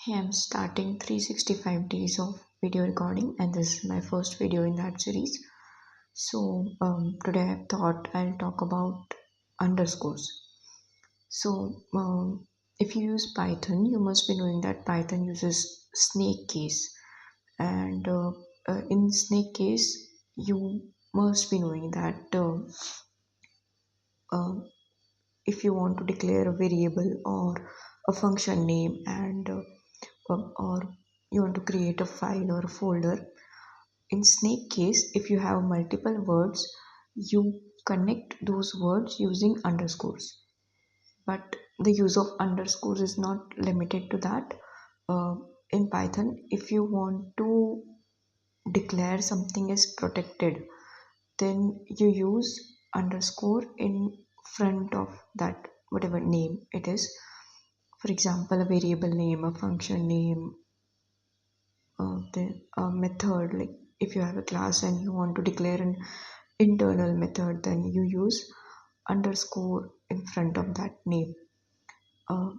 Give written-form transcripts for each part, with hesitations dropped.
Hey, I'm starting 365 days of video recording, and this is my first video in that series. Today I thought I'll talk about underscores. If you use Python, you must be knowing that Python uses snakecase, and in snakecase, you must be knowing that uh, if you want to declare a variable or a function name or you want to create a file or a folder. In snake case, if you have multiple words, you connect those words using underscores. But the use of underscores is not limited to that. Uh, in Python, if you want to declare something as protected, then you use underscore in front of that whatever name it is. For example, a variable name, a function name, the method. Like if you have a class and you want to declare an internal method, then you use underscore in front of that name. uh,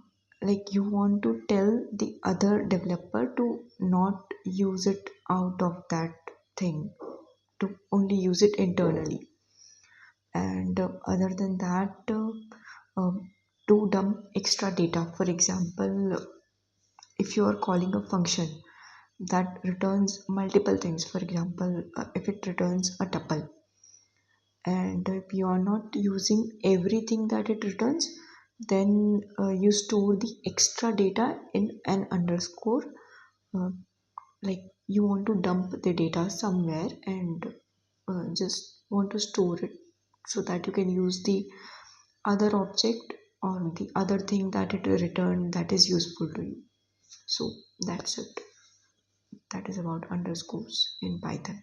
like you want to tell the other developer to not use it out of that thing, to only use it internally. And other than that, to dump extra data. For example, if you are calling a function that returns multiple things, for example, if it returns a tuple, and if you are not using everything that it returns, then you store the extra data in an underscore. uh, like you want to dump the data somewhere and just want to store it so that you can use the other object or the other thing that it returned that is useful to you. So that's it. That is about underscores in Python.